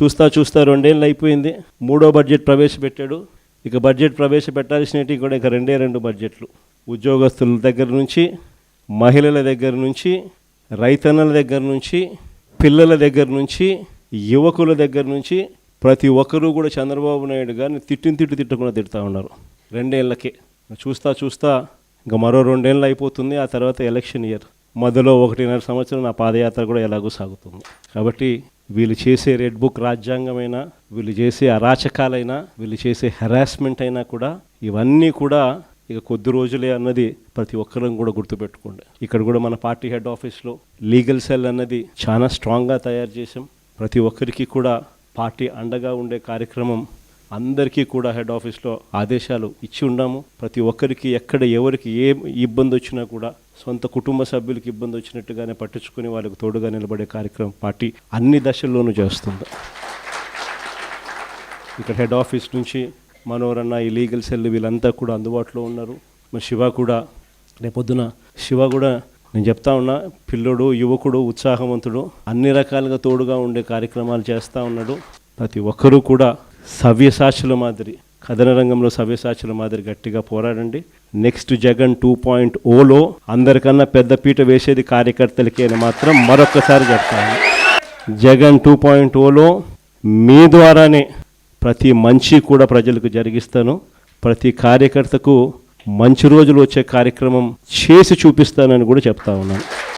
చూస్తా 2 ఏళ్ళు అయిపోయింది. 3వ బడ్జెట్ ప్రవేశపెట్టాడు. ఇక బడ్జెట్ ప్రవేశపెట్టాల్సినవి కూడా ఇక 2 బడ్జెట్లు. ఉద్యోగస్తుల దగ్గర నుంచి, మహిళల దగ్గర నుంచి, రైతన్నల దగ్గర నుంచి, పిల్లల దగ్గర నుంచి, యువకుల దగ్గర నుంచి ప్రతి ఒక్కరూ కూడా చంద్రబాబు నాయుడు గారిని తిట్టకుండా తిడతా ఉన్నారు. 2 ఏళ్ళకే చూస్తా ఇంకా మరో 2 ఏళ్ళు అయిపోతుంది. ఆ తర్వాత ఎలక్షన్ ఇయర్, మధ్యలో 1.5 సంవత్సరం నా పాదయాత్ర కూడా ఎలాగో సాగుతుంది. కాబట్టి వీళ్ళు చేసే రెడ్ బుక్ రాజ్యాంగమైనా, వీళ్ళు చేసే అరాచకాలైనా, వీళ్ళు చేసే హెరాస్మెంట్ అయినా కూడా ఇవన్నీ కూడా ఇక కొద్ది రోజులే అన్నది ప్రతి ఒక్కరం కూడా గుర్తుపెట్టుకోండి. ఇక్కడ కూడా మన పార్టీ హెడ్ ఆఫీస్లో లీగల్ సెల్ అన్నది చాలా స్ట్రాంగ్గా తయారు చేసాం. ప్రతి ఒక్కరికి కూడా పార్టీ అండగా ఉండే కార్యక్రమం అందరికీ కూడా హెడ్ ఆఫీస్లో ఆదేశాలు ఇచ్చి ఉన్నాము. ప్రతి ఒక్కరికి ఎక్కడ ఎవరికి ఏ ఇబ్బంది వచ్చినా కూడా సొంత కుటుంబ సభ్యులకి ఇబ్బంది వచ్చినట్టుగానే పట్టించుకొని వాళ్ళకు తోడుగా నిలబడే కార్యక్రమం పార్టీ అన్ని దశల్లోనూ చేస్తుంది. ఇక్కడ హెడ్ ఆఫీస్ నుంచి మనోరన్న, ఈ లీగల్ సెల్ వీళ్ళంతా కూడా అందుబాటులో ఉన్నారు. మరి శివ కూడా రేపొద్దున నేను చెప్తా ఉన్నా, పిల్లోడు, యువకుడు, ఉత్సాహవంతుడు, అన్ని రకాలుగా తోడుగా ఉండే కార్యక్రమాలు చేస్తూ ఉన్నాడు. ప్రతి ఒక్కరూ కూడా సవ్యసాచుల మాదిరి, కథన రంగంలో సవ్యసాచుల మాదిరి గట్టిగా పోరాడండి. నెక్స్ట్ జగన్ 2.0లో అందరికన్నా పెద్ద పీట వేసేది కార్యకర్తలకి అని మాత్రం మరొక్కసారి చెప్తాను. జగన్ 2.0లో మీ ద్వారానే ప్రతి మంచి కూడా ప్రజలకు జరిగిస్తాను. ప్రతి కార్యకర్తకు మంచి రోజులు వచ్చే కార్యక్రమం చేసి చూపిస్తానని కూడా చెప్తా ఉన్నాను.